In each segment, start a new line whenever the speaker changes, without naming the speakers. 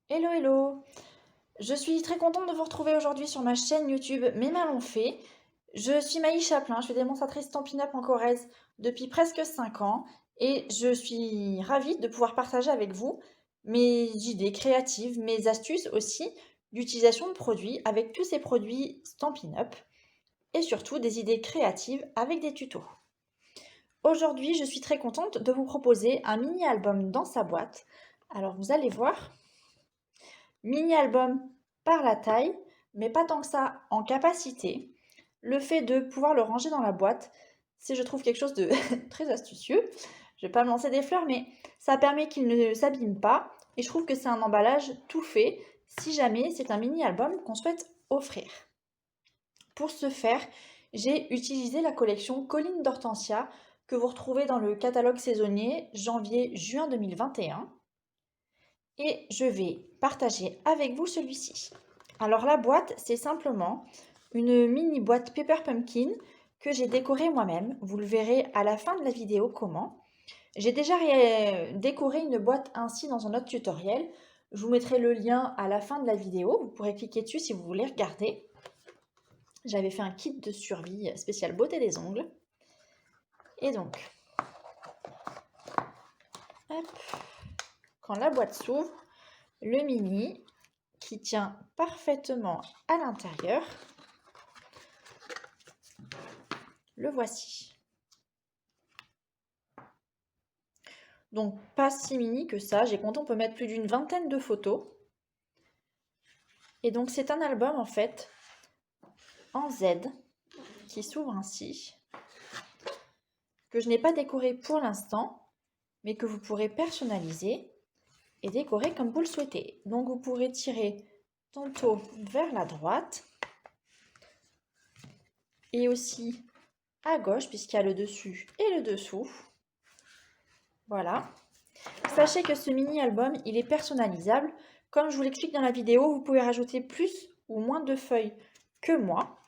Hello hello! Je suis très contente de vous retrouver aujourd'hui sur ma chaîne YouTube Mes mains l'ont fait. Je suis Maï Chaplin, je suis démonstratrice Stampin' Up en Corrèze depuis presque 5 ans et je suis ravie de pouvoir partager avec vous mes idées créatives, mes astuces aussi d'utilisation de produits avec tous ces produits Stampin' Up et surtout des idées créatives avec des tutos. Aujourd'hui, je suis très contente de vous proposer un mini-album dans sa boîte. Alors vous allez voir, mini-album par la taille, mais pas tant que ça en capacité. Le fait de pouvoir le ranger dans la boîte, c'est je trouve quelque chose de très astucieux. Je vais pas me lancer des fleurs, mais ça permet qu'il ne s'abîme pas. Et je trouve que c'est un emballage tout fait si jamais c'est un mini-album qu'on souhaite offrir. Pour ce faire, j'ai utilisé la collection Colline d'Hortensia que vous retrouvez dans le catalogue saisonnier janvier-juin 2021 et je vais partager avec vous celui-ci. Alors la boîte, c'est simplement une mini boîte Paper Pumpkin que j'ai décorée moi-même. Vous le verrez à la fin de la vidéo comment. J'ai déjà décoré une boîte ainsi dans un autre tutoriel. Je vous mettrai le lien à la fin de la vidéo. Vous pourrez cliquer dessus si vous voulez regarder. J'avais fait un kit de survie spécial beauté des ongles. Et donc, hop, quand la boîte s'ouvre, le mini qui tient parfaitement à l'intérieur. Le voici. Donc pas si mini que ça, j'ai compté on peut mettre plus d'une vingtaine de photos. Et donc c'est un album en fait en Z qui s'ouvre ainsi, que je n'ai pas décoré pour l'instant, mais que vous pourrez personnaliser et décorer comme vous le souhaitez. Donc vous pourrez tirer tantôt vers la droite et aussi à gauche puisqu'il y a le dessus et le dessous. Voilà. Sachez que ce mini-album, il est personnalisable. Comme je vous l'explique dans la vidéo, vous pouvez rajouter plus ou moins de feuilles que moi.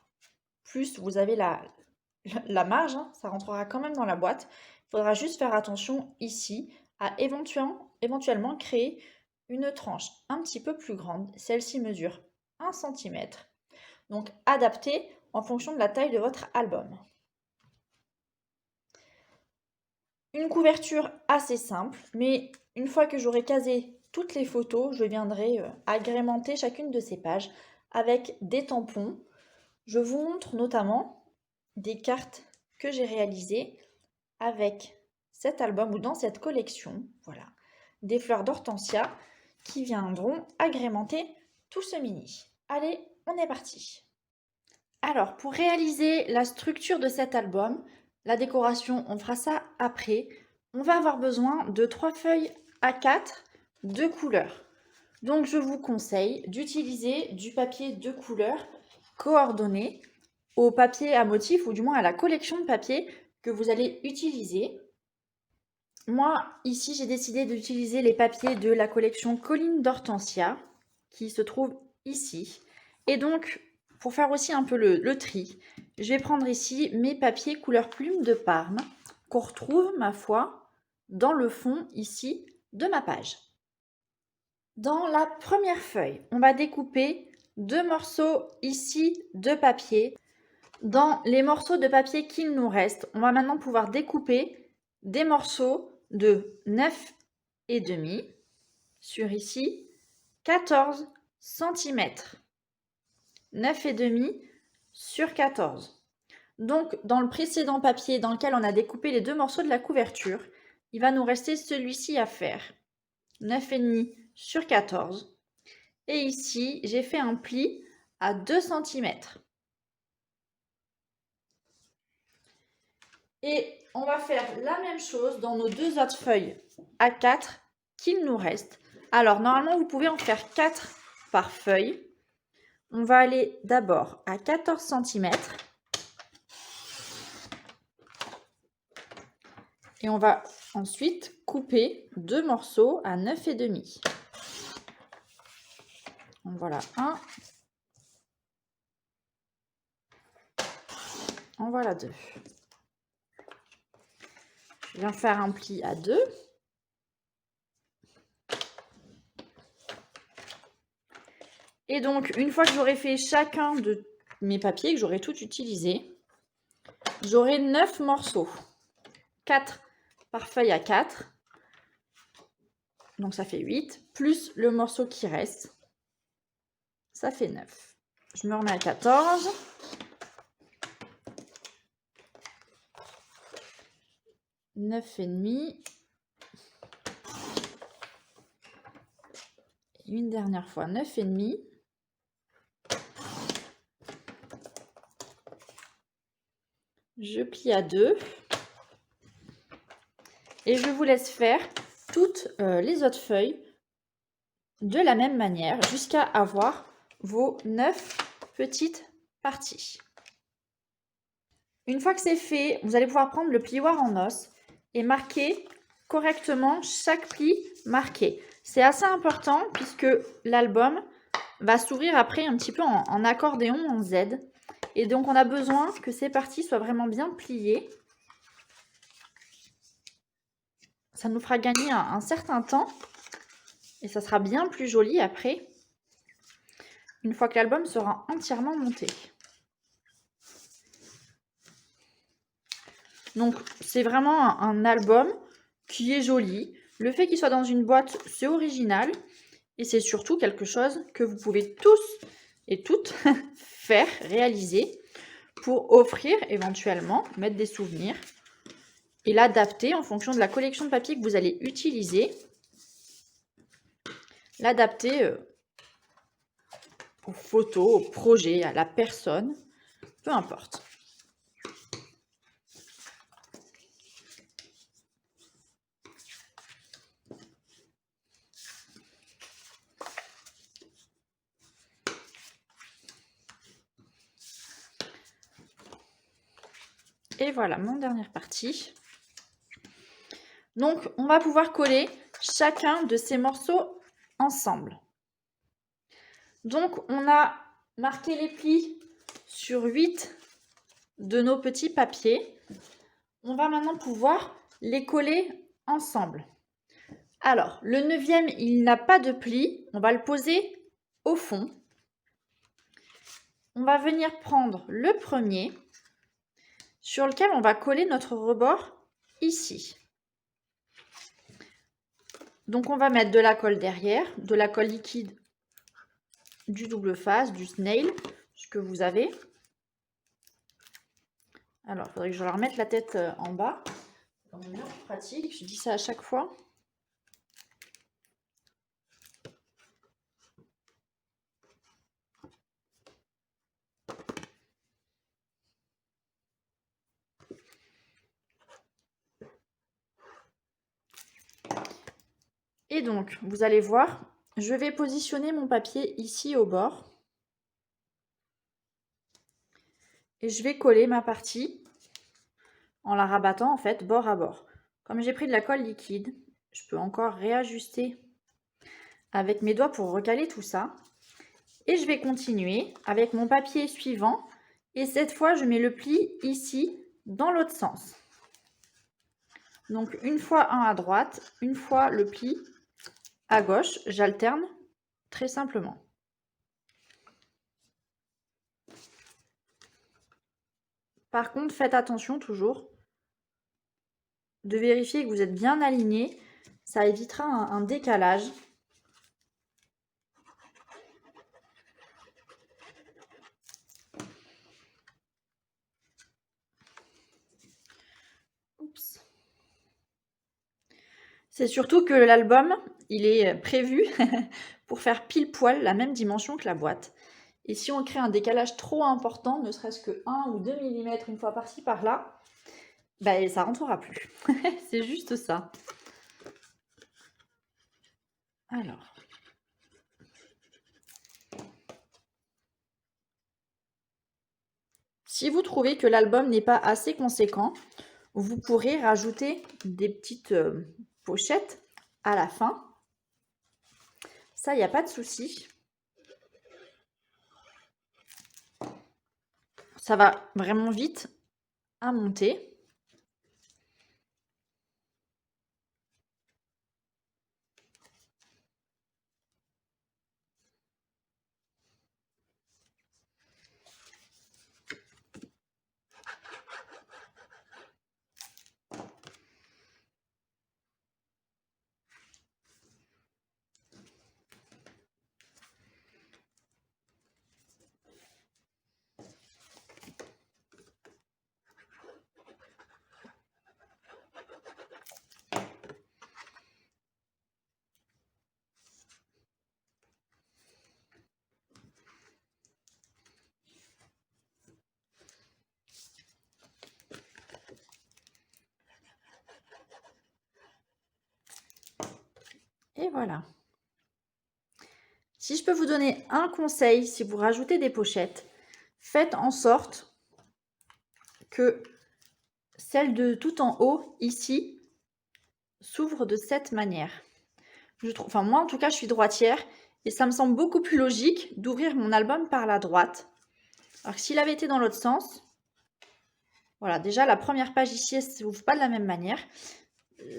Plus vous avez la marge, hein, ça rentrera quand même dans la boîte. Il faudra juste faire attention ici à éventuellement créer une tranche un petit peu plus grande. Celle-ci mesure 1 cm. Donc adaptée en fonction de la taille de votre album. Une couverture assez simple, mais une fois que j'aurai casé toutes les photos, je viendrai agrémenter chacune de ces pages avec des tampons. Je vous montre notamment des cartes que j'ai réalisées avec cet album ou dans cette collection. Voilà, des fleurs d'hortensia qui viendront agrémenter tout ce mini. Allez, on est parti. Alors, pour réaliser la structure de cet album, la décoration, on fera ça après. On va avoir besoin de 3 feuilles A4 de couleur. Donc, je vous conseille d'utiliser du papier de couleur coordonné au papier à motif ou du moins à la collection de papier que vous allez utiliser. Moi, ici, j'ai décidé d'utiliser les papiers de la collection Colline d'Hortensia qui se trouve ici. Et donc, pour faire aussi un peu le tri, je vais prendre ici mes papiers couleur plume de Parme qu'on retrouve, ma foi, dans le fond ici de ma page. Dans la première feuille, on va découper 2 morceaux ici de papier. Dans les morceaux de papier qu'il nous reste, on va maintenant pouvoir découper des morceaux de 9,5 sur ici 14 cm. 9,5 sur 14. Donc, dans le précédent papier dans lequel on a découpé les 2 morceaux de la couverture, il va nous rester celui-ci à faire. 9,5 sur 14. Et ici, j'ai fait un pli à 2 cm. Et on va faire la même chose dans nos 2 autres feuilles A4 qu'il nous reste. Alors, normalement, vous pouvez en faire 4 par feuille. On va aller d'abord à 14 cm. Et on va ensuite couper 2 morceaux à 9,5. Donc voilà un. En voilà 2. Je viens faire un pli à 2. Et donc, une fois que j'aurai fait chacun de mes papiers, que j'aurai tout utilisé, j'aurai 9 morceaux. 4 par feuille à 4. Donc ça fait 8, plus le morceau qui reste, ça fait 9. Je me remets à 14. Neuf et demi. Une dernière fois, 9 et demi. Je plie à 2. Et je vous laisse faire toutes les autres feuilles de la même manière jusqu'à avoir vos 9 petites parties. Une fois que c'est fait, vous allez pouvoir prendre le plioir en os et marquer correctement chaque pli marqué. C'est assez important puisque l'album va s'ouvrir après un petit peu en accordéon, en Z. Et donc on a besoin que ces parties soient vraiment bien pliées. Ça nous fera gagner un certain temps et ça sera bien plus joli après, une fois que l'album sera entièrement monté. Donc c'est vraiment un album qui est joli. Le fait qu'il soit dans une boîte, c'est original. Et c'est surtout quelque chose que vous pouvez tous et toutes faire, réaliser, pour offrir éventuellement, mettre des souvenirs et l'adapter en fonction de la collection de papier que vous allez utiliser. L'adapter aux photos, au projet, à la personne, peu importe. Et voilà mon dernière partie. Donc, on va pouvoir coller chacun de ces morceaux ensemble. Donc, on a marqué les plis sur 8 de nos petits papiers. On va maintenant pouvoir les coller ensemble. Alors, le 9e, il n'a pas de pli. On va le poser au fond. On va venir prendre le premier sur lequel on va coller notre rebord ici. Donc, on va mettre de la colle derrière, de la colle liquide, du double face, du snail, ce que vous avez. Alors, il faudrait que je leur mette la tête en bas. C'est quand même bien plus pratique, je dis ça à chaque fois. Et donc, vous allez voir, je vais positionner mon papier ici au bord. Et je vais coller ma partie en la rabattant en fait bord à bord. Comme j'ai pris de la colle liquide, je peux encore réajuster avec mes doigts pour recaler tout ça. Et je vais continuer avec mon papier suivant. Et cette fois, je mets le pli ici dans l'autre sens. Donc une fois un à droite, une fois le pli à gauche, j'alterne très simplement. Par contre, faites attention toujours de vérifier que vous êtes bien aligné. Ça évitera un décalage. Oups. C'est surtout que l'album, il est prévu pour faire pile poil la même dimension que la boîte. Et si on crée un décalage trop important, ne serait-ce que 1 ou 2 mm une fois par-ci par-là, ben, ça rentrera plus. C'est juste ça. Alors. Si vous trouvez que l'album n'est pas assez conséquent, vous pourrez rajouter des petites pochettes à la fin. Ça, il n'y a pas de souci. Ça va vraiment vite à monter. Et voilà. Si je peux vous donner un conseil, si vous rajoutez des pochettes, faites en sorte que celle de tout en haut, ici, s'ouvre de cette manière. Enfin, moi, en tout cas, je suis droitière et ça me semble beaucoup plus logique d'ouvrir mon album par la droite. Alors que s'il avait été dans l'autre sens, voilà, déjà, la première page ici, elle ne s'ouvre pas de la même manière.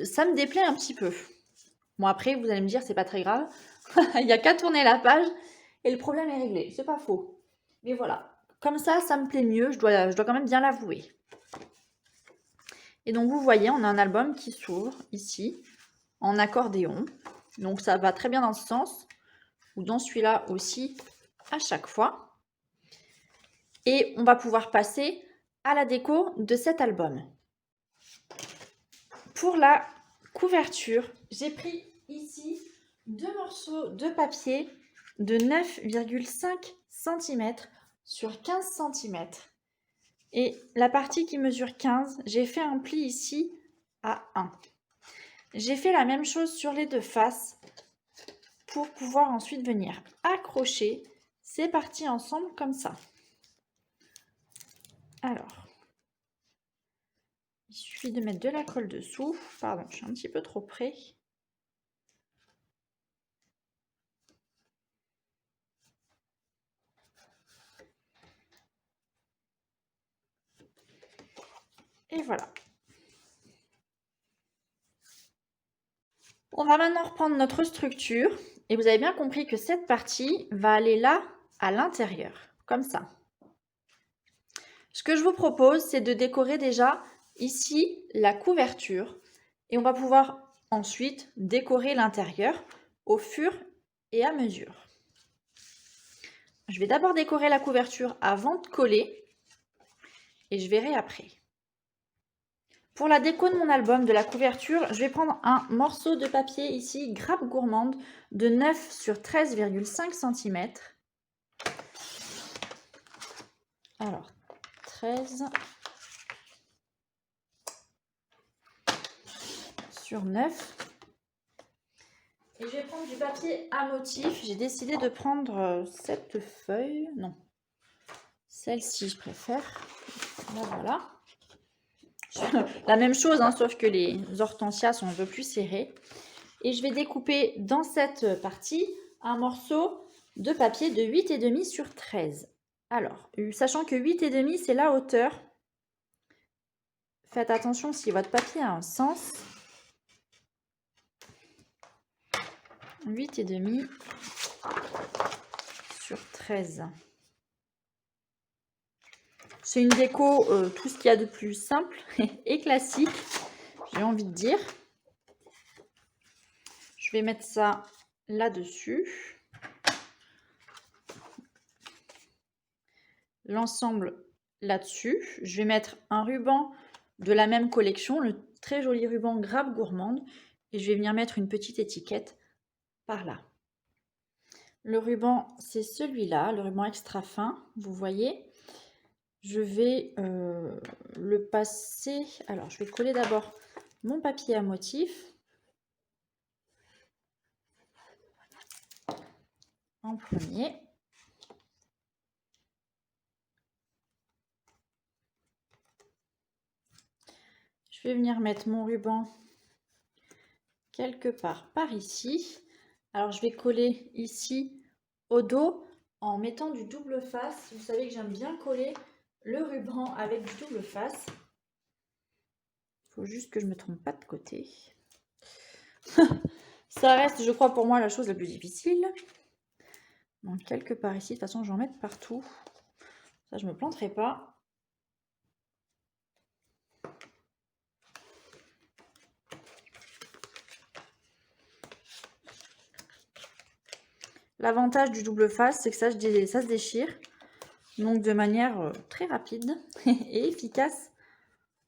Ça me déplaît un petit peu. Bon, après, vous allez me dire, c'est pas très grave. Il n'y a qu'à tourner la page et le problème est réglé. C'est pas faux. Mais voilà, comme ça me plaît mieux. Je dois quand même bien l'avouer. Et donc, vous voyez, on a un album qui s'ouvre ici en accordéon. Donc, ça va très bien dans ce sens ou dans celui-là aussi à chaque fois. Et on va pouvoir passer à la déco de cet album. Pour la couverture, j'ai pris ici 2 morceaux de papier de 9,5 cm sur 15 cm. Et la partie qui mesure 15, j'ai fait un pli ici à 1. J'ai fait la même chose sur les deux faces pour pouvoir ensuite venir accrocher ces parties ensemble comme ça. Alors, il suffit de mettre de la colle dessous. Pardon, je suis un petit peu trop près. Et voilà. On va maintenant reprendre notre structure. Et vous avez bien compris que cette partie va aller là, à l'intérieur, comme ça. Ce que je vous propose, c'est de décorer déjà ici la couverture. Et on va pouvoir ensuite décorer l'intérieur au fur et à mesure. Je vais d'abord décorer la couverture avant de coller. Et je verrai après. Pour la déco de mon album, de la couverture, je vais prendre un morceau de papier ici, grappe gourmande, de 9 sur 13,5 cm. Alors, 13 sur 9. Et je vais prendre du papier à motif. J'ai décidé de prendre cette feuille. Non, celle-ci, je préfère. Là, voilà. La même chose, hein, sauf que les hortensias sont un peu plus serrées. Et je vais découper dans cette partie un morceau de papier de 8,5 sur 13. Alors, sachant que 8,5 c'est la hauteur, faites attention si votre papier a un sens. 8,5 sur 13. C'est une déco, tout ce qu'il y a de plus simple et classique, j'ai envie de dire. Je vais mettre ça là-dessus. L'ensemble là-dessus. Je vais mettre un ruban de la même collection, le très joli ruban Grappe Gourmande. Et je vais venir mettre une petite étiquette par là. Le ruban, c'est celui-là, le ruban extra fin, vous voyez. Je vais le passer. Alors, je vais coller d'abord mon papier à motif. En premier. Je vais venir mettre mon ruban quelque part par ici. Alors, je vais coller ici au dos en mettant du double face. Vous savez que j'aime bien coller le ruban avec du double face. Il faut juste que je ne me trompe pas de côté. Ça reste, je crois, pour moi, la chose la plus difficile. Donc, quelque part ici. De toute façon, je vais en mettre partout. Ça, je ne me planterai pas. L'avantage du double face, c'est que ça se déchire. Donc, de manière très rapide et efficace,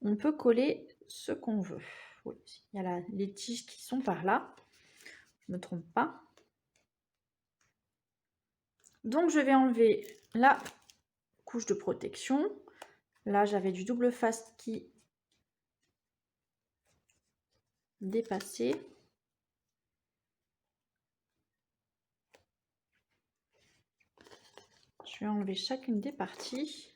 on peut coller ce qu'on veut. Oui, il y a les tiges qui sont par là. Je ne me trompe pas. Donc, je vais enlever la couche de protection. Là, j'avais du double face qui dépassait. Je vais enlever chacune des parties.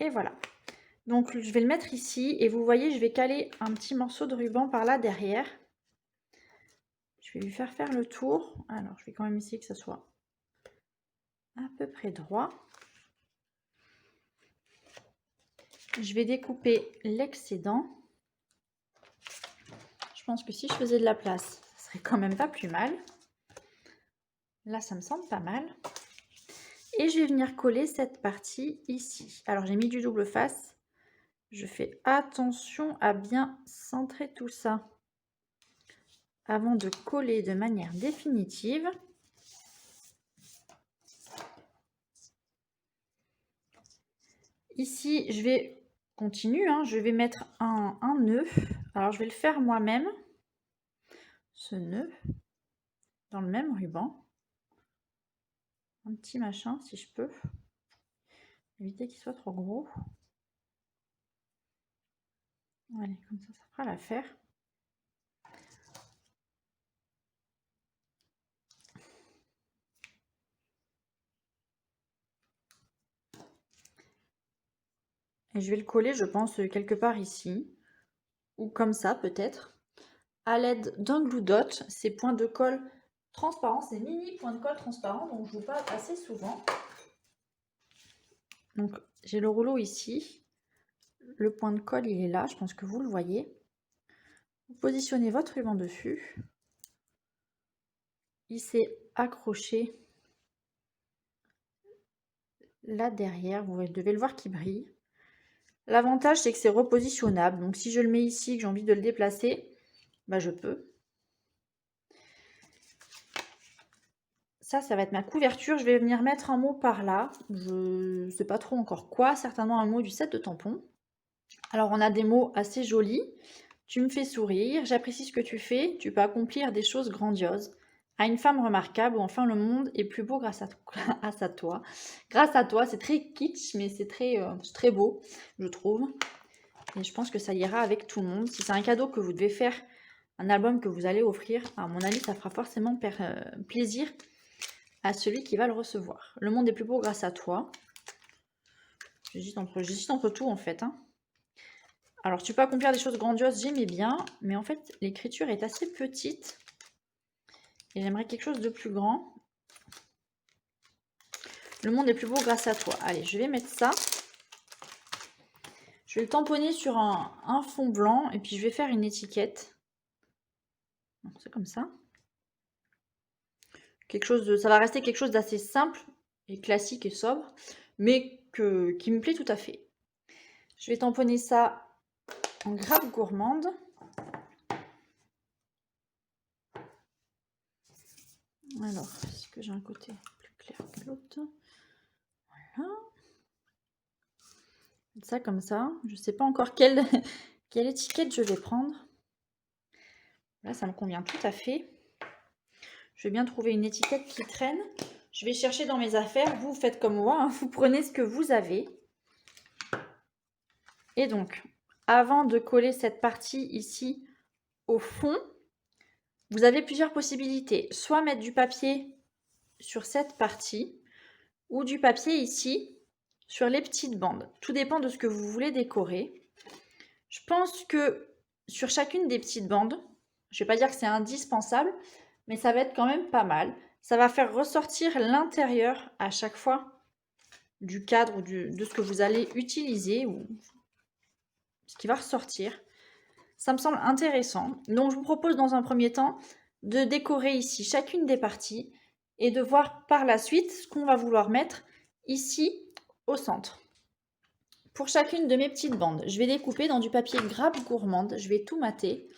Et voilà. Donc je vais le mettre ici et vous voyez, je vais caler un petit morceau de ruban par là derrière. Je vais lui faire le tour. Alors je vais quand même essayer que ça soit à peu près droit. Je vais découper l'excédent. Je pense que si je faisais de la place, ça serait quand même pas plus mal. Là, ça me semble pas mal. Et je vais venir coller cette partie ici. Alors j'ai mis du double face. Je fais attention à bien centrer tout ça avant de coller de manière définitive. Ici, je vais continuer, je vais mettre un nœud. Alors, je vais le faire moi-même, ce nœud, dans le même ruban. Un petit machin, si je peux. Éviter qu'il soit trop gros. Allez, comme ça fera l'affaire. Et je vais le coller, je pense, quelque part ici. Ou comme ça, peut-être. À l'aide d'un glue dot, ces points de colle transparents, ces mini points de colle transparents dont je vous parle assez souvent. Donc, j'ai le rouleau ici. Le point de colle, il est là. Je pense que vous le voyez. Vous positionnez votre ruban dessus. Il s'est accroché là derrière. Vous devez le voir qui brille. L'avantage, c'est que c'est repositionnable. Donc, si je le mets ici, que j'ai envie de le déplacer, bah, je peux. Ça va être ma couverture. Je vais venir mettre un mot par là. Je ne sais pas trop encore quoi. Certainement un mot du set de tampons. Alors, on a des mots assez jolis. Tu me fais sourire. J'apprécie ce que tu fais. Tu peux accomplir des choses grandioses. À une femme remarquable, ou enfin le monde est plus beau grâce à toi. Grâce à toi, c'est très kitsch, mais c'est très beau, je trouve. Et je pense que ça ira avec tout le monde. Si c'est un cadeau que vous devez faire, un album que vous allez offrir, à mon avis, ça fera forcément plaisir à celui qui va le recevoir. Le monde est plus beau grâce à toi. J'hésite entre tout, en fait. Alors, tu peux accomplir des choses grandioses, j'aimais bien. Mais en fait, l'écriture est assez petite. Et j'aimerais quelque chose de plus grand. Le monde est plus beau grâce à toi. Allez, je vais mettre ça. Je vais le tamponner sur un fond blanc. Et puis, je vais faire une étiquette. C'est comme ça. Ça va rester quelque chose d'assez simple et classique et sobre. Mais qui me plaît tout à fait. Je vais tamponner ça en grappe gourmande. Alors, est-ce que j'ai un côté plus clair que l'autre? Voilà. Ça comme ça. Je ne sais pas encore quelle étiquette je vais prendre. Là, ça me convient tout à fait. Je vais bien trouver une étiquette qui traîne. Je vais chercher dans mes affaires. Vous faites comme moi. Vous prenez ce que vous avez. Et donc, avant de coller cette partie ici au fond, vous avez plusieurs possibilités. Soit mettre du papier sur cette partie ou du papier ici sur les petites bandes. Tout dépend de ce que vous voulez décorer. Je pense que sur chacune des petites bandes, je ne vais pas dire que c'est indispensable, mais ça va être quand même pas mal. Ça va faire ressortir l'intérieur à chaque fois du cadre de ce que vous allez utiliser ou ce qui va ressortir. Ça me semble intéressant. Donc, je vous propose dans un premier temps de décorer ici chacune des parties et de voir par la suite ce qu'on va vouloir mettre ici au centre. Pour chacune de mes petites bandes, je vais découper dans du papier grappe gourmande. Je vais tout mater.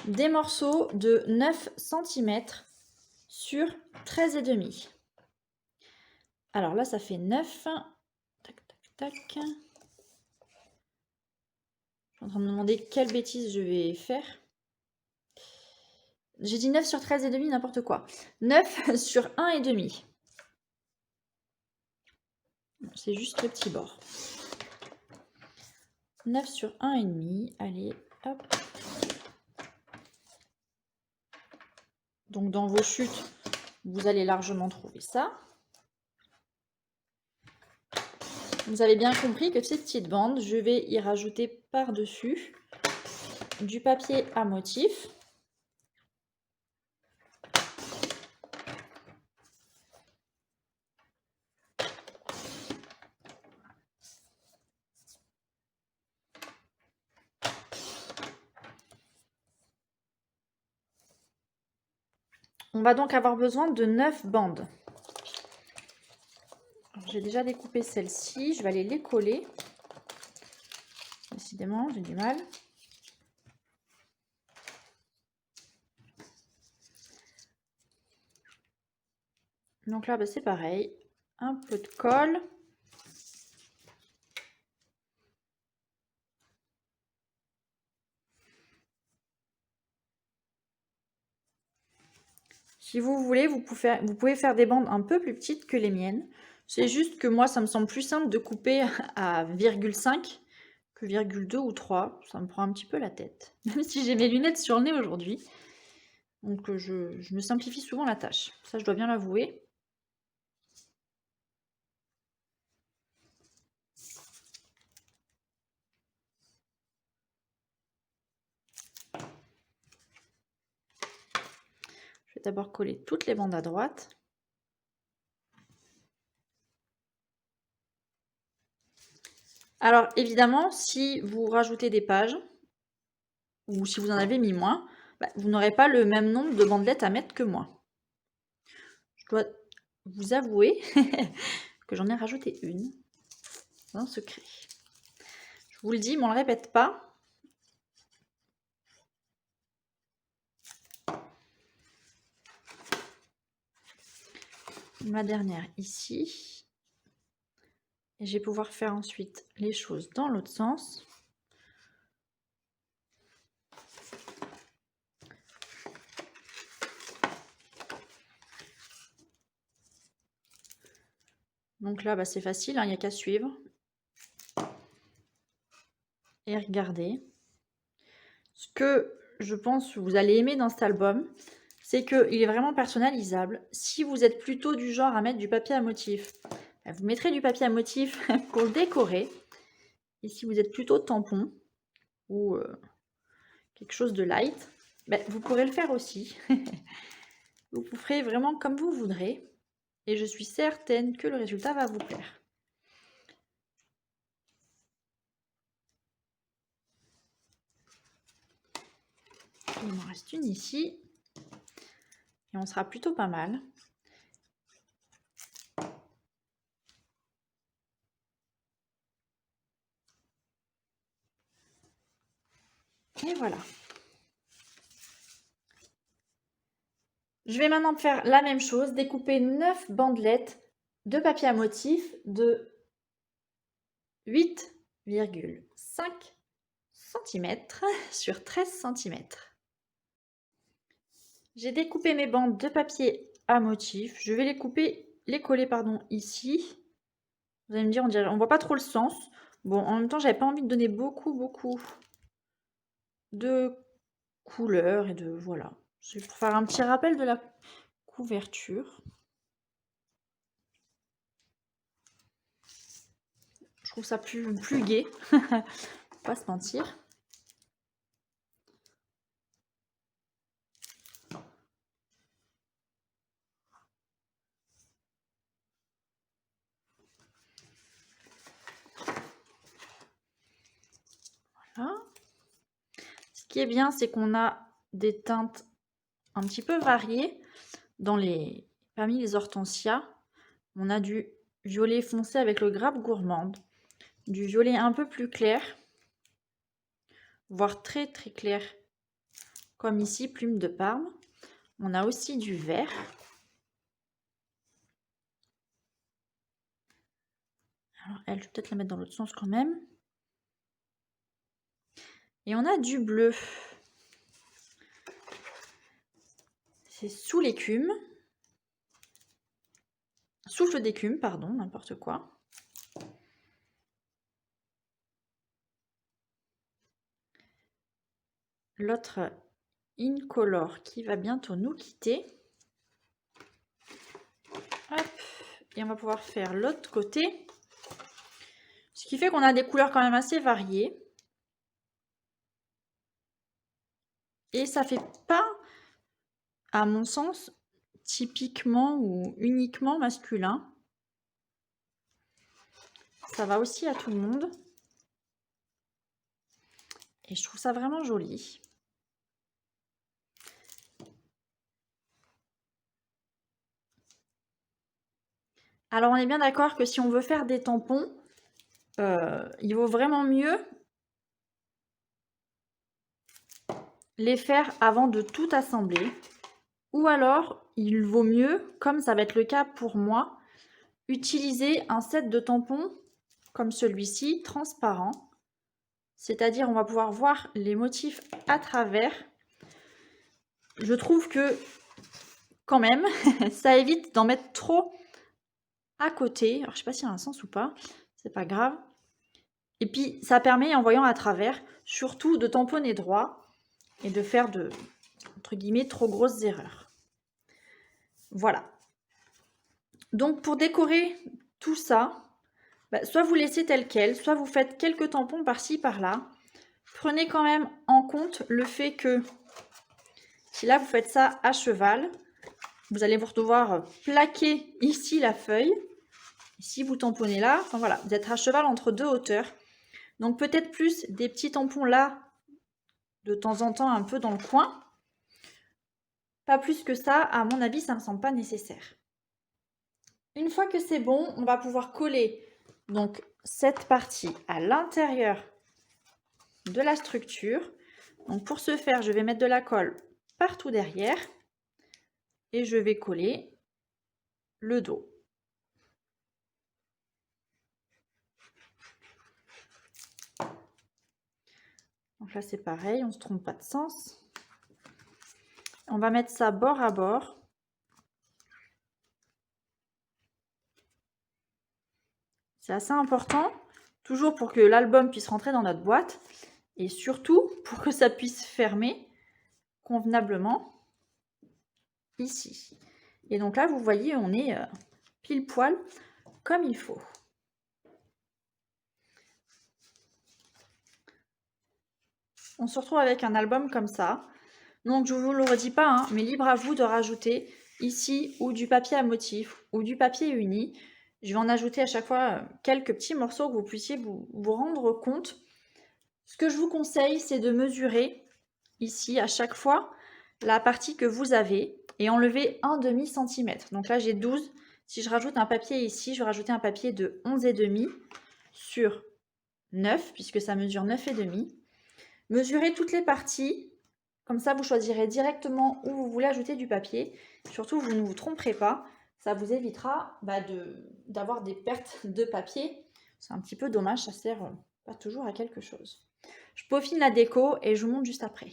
Des morceaux de 9 cm sur 13,5. Alors là, ça fait 9. Tac, tac, tac. Je suis en train de me demander quelle bêtise je vais faire. J'ai dit 9 sur 13,5, n'importe quoi. 9 sur 1,5. C'est juste le petit bord. 9 sur 1,5. Allez, hop. Donc dans vos chutes, vous allez largement trouver ça. Vous avez bien compris que ces petites bandes, je vais y rajouter par-dessus du papier à motif. On va donc avoir besoin de 9 bandes. J'ai déjà découpé celle-ci, je vais aller les coller. Décidément, j'ai du mal. Donc là, c'est pareil, un peu de colle. Si vous voulez, vous pouvez faire des bandes un peu plus petites que les miennes. C'est juste que moi, ça me semble plus simple de couper à 0,5 que 0,2 ou 3. Ça me prend un petit peu la tête. Même si j'ai mes lunettes sur le nez aujourd'hui. Donc je me simplifie souvent la tâche. Ça, je dois bien l'avouer. Je vais d'abord coller toutes les bandes à droite. Alors évidemment, si vous rajoutez des pages, ou si vous en avez mis moins, vous n'aurez pas le même nombre de bandelettes à mettre que moi. Je dois vous avouer que j'en ai rajouté une. C'est un secret. Je vous le dis, mais on ne le répète pas. Ma dernière ici. Et je vais pouvoir faire ensuite les choses dans l'autre sens. Donc là, c'est facile, hein, il n'y a qu'à suivre. Et regarder. Ce que je pense que vous allez aimer dans cet album, c'est qu'il est vraiment personnalisable. Si vous êtes plutôt du genre à mettre du papier à motif, vous mettrez du papier à motif pour le décorer. Et si vous êtes plutôt tampon ou quelque chose de light, vous pourrez le faire aussi. Vous ferez vraiment comme vous voudrez. Et je suis certaine que le résultat va vous plaire. Il m'en reste une ici. Et on sera plutôt pas mal. Et voilà. Je vais maintenant faire la même chose, découper 9 bandelettes de papier à motif de 8,5 cm sur 13 cm. J'ai découpé mes bandes de papier à motif. Je vais les coller ici. Vous allez me dire, on voit pas trop le sens. Bon, en même temps, j'avais pas envie de donner beaucoup de couleurs et de voilà. C'est pour faire un petit rappel de la couverture. Je trouve ça plus gai. Pas se mentir. Voilà. Ce qui est bien, c'est qu'on a des teintes un petit peu variées parmi les hortensias. On a du violet foncé avec le grappe gourmande, du violet un peu plus clair, voire très clair, comme ici, plume de Parme. On a aussi du vert. Alors elle, je vais peut-être la mettre dans l'autre sens quand même. Et on a du bleu. C'est sous l'écume. Souffle d'écume, pardon, n'importe quoi. l'autre Incolor qui va bientôt nous quitter. Hop. Et on va pouvoir faire l'autre côté. Ce qui fait qu'on a des couleurs quand même assez variées. Et ça fait pas, à mon sens, typiquement ou uniquement masculin. Ça va aussi à tout le monde. Et je trouve ça vraiment joli. Alors on est bien d'accord que si on veut faire des tampons, il vaut vraiment mieux les faire avant de tout assembler. Ou alors, il vaut mieux, comme ça va être le cas pour moi, utiliser un set de tampons comme celui-ci, transparent. C'est-à-dire, on va pouvoir voir les motifs à travers. Je trouve que, quand même, ça évite d'en mettre trop à côté. Alors, je ne sais pas s'il y a un sens ou pas, c'est pas grave. Et puis, ça permet, en voyant à travers, surtout de tamponner droit et de faire de, entre guillemets, trop grosses erreurs. Voilà. Donc, pour décorer tout ça, soit vous laissez tel quel, soit vous faites quelques tampons par-ci, par-là. Prenez quand même en compte le fait que si là, vous faites ça à cheval, vous allez vous devoir plaquer ici la feuille. Si vous tamponnez là, enfin voilà, vous êtes à cheval entre deux hauteurs. Donc peut-être plus des petits tampons là, de temps en temps, un peu dans le coin. Pas plus que ça, à mon avis, ça ne me semble pas nécessaire. Une fois que c'est bon, on va pouvoir coller donc cette partie à l'intérieur de la structure. Donc pour ce faire, je vais mettre de la colle partout derrière et je vais coller le dos. Donc là c'est pareil, on ne se trompe pas de sens. On va mettre ça bord à bord. C'est assez important, toujours pour que l'album puisse rentrer dans notre boîte et surtout pour que ça puisse fermer convenablement ici. Et donc là, vous voyez, on est pile poil comme il faut. On se retrouve avec un album comme ça. Donc je ne vous le redis pas, hein, mais libre à vous de rajouter ici ou du papier à motif ou du papier uni. Je vais en ajouter à chaque fois quelques petits morceaux que vous puissiez vous rendre compte. Ce que je vous conseille, c'est de mesurer ici à chaque fois la partie que vous avez et enlever 1/2 cm. Donc là j'ai 12. Si je rajoute un papier ici, je vais rajouter un papier de 11,5 sur 9, puisque ça mesure 9,5. Mesurez toutes les parties, comme ça vous choisirez directement où vous voulez ajouter du papier. Surtout, vous ne vous tromperez pas, ça vous évitera d'avoir des pertes de papier. C'est un petit peu dommage, ça sert pas toujours à quelque chose. Je peaufine la déco et je vous montre juste après.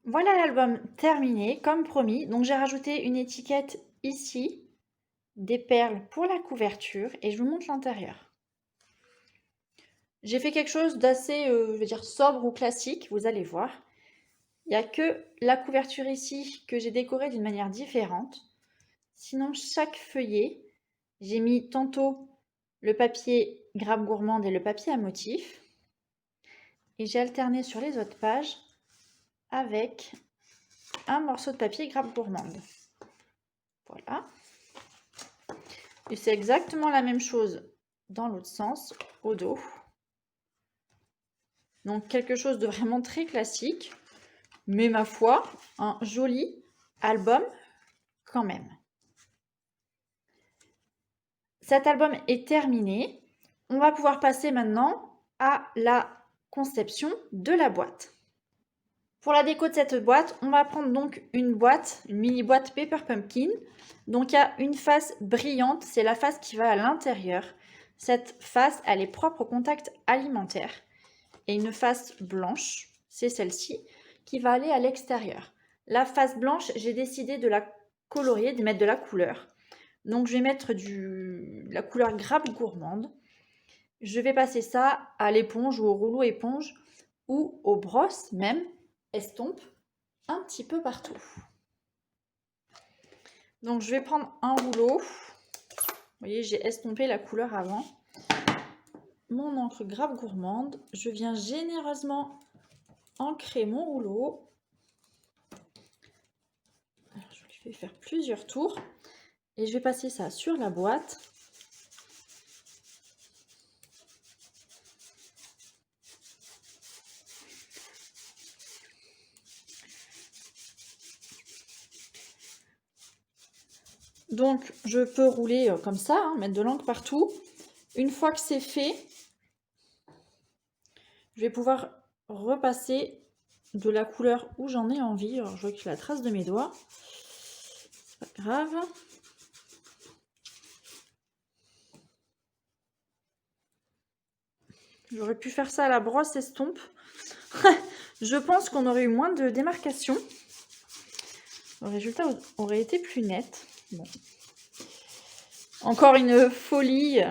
Voilà l'album terminé, comme promis. Donc j'ai rajouté une étiquette ici, des perles pour la couverture et je vous montre l'intérieur. J'ai fait quelque chose d'assez, je vais dire, sobre ou classique, vous allez voir. Il n'y a que la couverture ici que j'ai décorée d'une manière différente. Sinon, chaque feuillet, j'ai mis tantôt le papier grappe gourmande et le papier à motif. Et j'ai alterné sur les autres pages avec un morceau de papier grappe gourmande. Voilà. Et c'est exactement la même chose dans l'autre sens, au dos. Donc quelque chose de vraiment très classique, mais ma foi, un joli album quand même. Cet album est terminé. On va pouvoir passer maintenant à la conception de la boîte. Pour la déco de cette boîte, on va prendre donc une boîte, une mini boîte Paper Pumpkin. Donc il y a une face brillante, c'est la face qui va à l'intérieur. Cette face, elle est propre au contact alimentaire. Et une face blanche, c'est celle-ci, qui va aller à l'extérieur. La face blanche, j'ai décidé de la colorier, de mettre de la couleur. Donc je vais mettre de la couleur grappe gourmande. Je vais passer ça à l'éponge ou au rouleau éponge ou aux brosses même, estompe un petit peu partout. Donc je vais prendre un rouleau. Vous voyez, j'ai estompé la couleur avant. Mon encre Grave Gourmande. Je viens généreusement ancrer mon rouleau. Alors, je lui fais faire plusieurs tours. Et je vais passer ça sur la boîte. Donc, je peux rouler comme ça, hein, mettre de l'encre partout. Une fois que c'est fait, je vais pouvoir repasser de la couleur où j'en ai envie. Alors, je vois que j'ai la trace de mes doigts. C'est pas grave. J'aurais pu faire ça à la brosse estompe. Je pense qu'on aurait eu moins de démarcation. Le résultat aurait été plus net. Bon. Encore une folie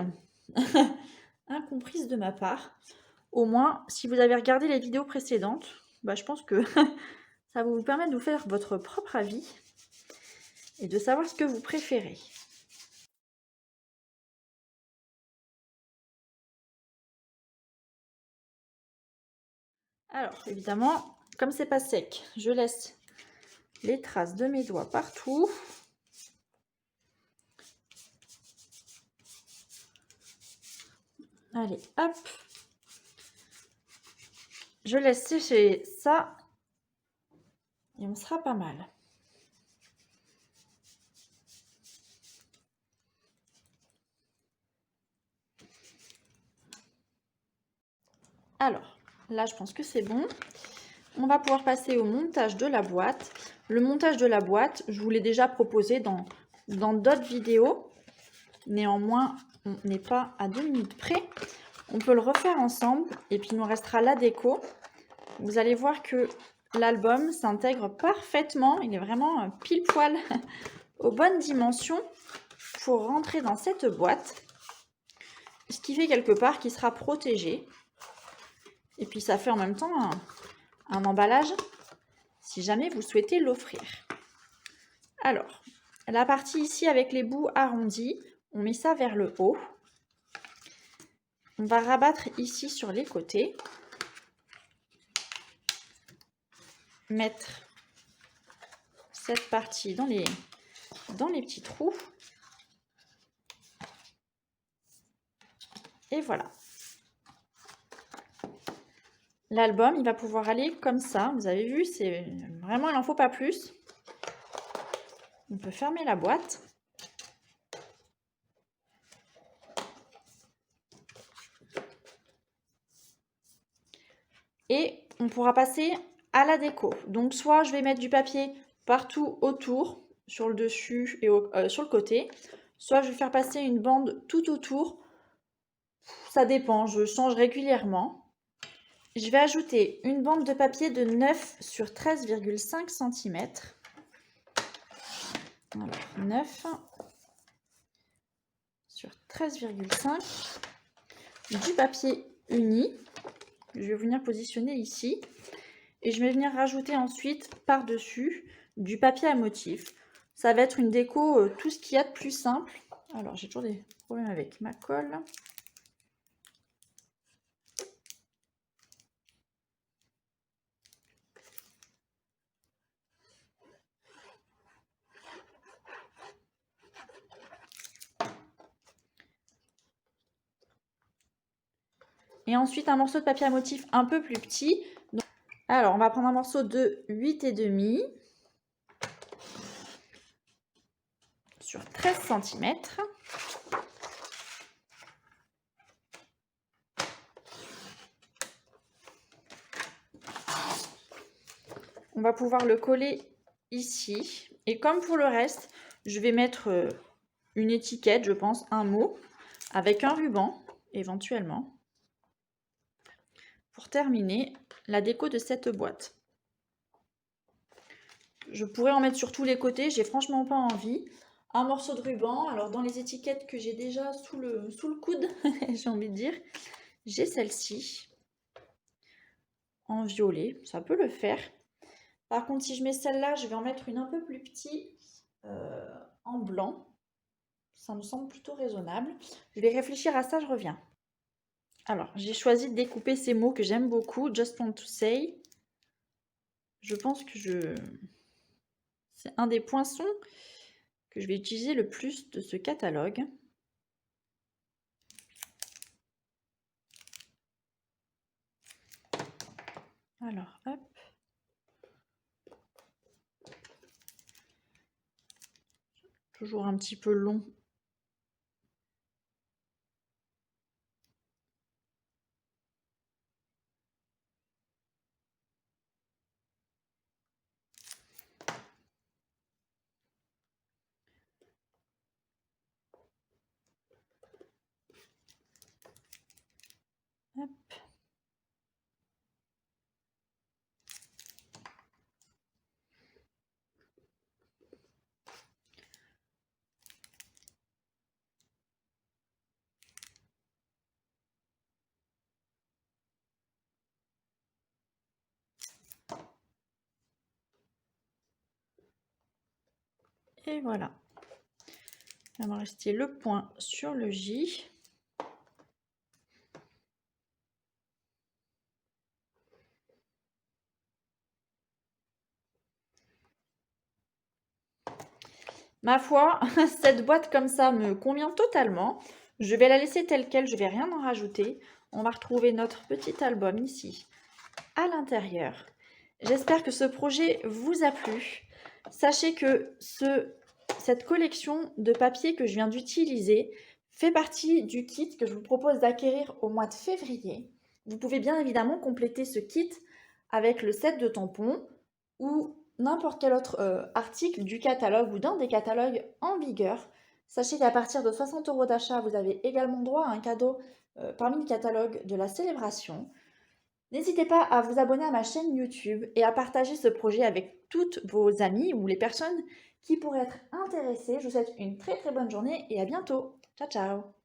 incomprise de ma part. Au moins, si vous avez regardé les vidéos précédentes, je pense que ça va vous permettre de vous faire votre propre avis et de savoir ce que vous préférez. Alors, évidemment, comme c'est pas sec, je laisse les traces de mes doigts partout. Allez, hop. Je laisse sécher ça et on sera pas mal. Alors, là, je pense que c'est bon. On va pouvoir passer au montage de la boîte. Le montage de la boîte, je vous l'ai déjà proposé dans d'autres vidéos. Néanmoins, on n'est pas à 2 minutes près. On peut le refaire ensemble et puis il nous restera la déco. Vous allez voir que l'album s'intègre parfaitement. Il est vraiment pile poil aux bonnes dimensions pour rentrer dans cette boîte. Ce qui fait quelque part qu'il sera protégé. Et puis ça fait en même temps un emballage si jamais vous souhaitez l'offrir. Alors, la partie ici avec les bouts arrondis, on met ça vers le haut. On va rabattre ici sur les côtés. Mettre cette partie dans les petits trous. Et voilà. L'album, il va pouvoir aller comme ça. Vous avez vu, c'est vraiment, il n'en faut pas plus. On peut fermer la boîte. Et on pourra passer à la déco. Donc, soit je vais mettre du papier partout autour, sur le dessus et sur le côté. Soit je vais faire passer une bande tout autour. Ça dépend, je change régulièrement. Je vais ajouter une bande de papier de 9 sur 13,5 cm. Alors, 9 sur 13,5. Du papier uni. Je vais venir positionner ici. Et je vais venir rajouter ensuite par-dessus du papier à motif. Ça va être une déco, tout ce qu'il y a de plus simple. Alors, j'ai toujours des problèmes avec ma colle. Et ensuite, un morceau de papier à motif un peu plus petit. Donc, alors, on va prendre un morceau de 8,5 sur 13 cm. On va pouvoir le coller ici. Et comme pour le reste, je vais mettre une étiquette, je pense, un mot, avec un ruban, éventuellement, pour terminer la déco de cette boîte. Je pourrais en mettre sur tous les côtés, j'ai franchement pas envie. Un morceau de ruban, alors dans les étiquettes que j'ai déjà sous le coude, j'ai envie de dire, j'ai celle-ci. en violet, ça peut le faire. Par contre, si je mets celle-là, je vais en mettre une un peu plus petite en blanc. Ça me semble plutôt raisonnable. Je vais réfléchir à ça, je reviens. Alors, j'ai choisi de découper ces mots que j'aime beaucoup. Just want to say. Je pense que c'est un des poinçons que je vais utiliser le plus de ce catalogue. Alors, hop. Toujours un petit peu long. Hop. Et voilà. Il va me rester le point sur le J. Ma foi, cette boîte comme ça me convient totalement. Je vais la laisser telle quelle, je ne vais rien en rajouter. On va retrouver notre petit album ici à l'intérieur. J'espère que ce projet vous a plu. Sachez que cette collection de papier que je viens d'utiliser fait partie du kit que je vous propose d'acquérir au mois de février. Vous pouvez bien évidemment compléter ce kit avec le set de tampons ou n'importe quel autre article du catalogue ou d'un des catalogues en vigueur. Sachez qu'à partir de 60 € d'achat, vous avez également droit à un cadeau parmi le catalogue de la célébration. N'hésitez pas à vous abonner à ma chaîne YouTube et à partager ce projet avec toutes vos amies ou les personnes qui pourraient être intéressées. Je vous souhaite une très très bonne journée et à bientôt. Ciao ciao!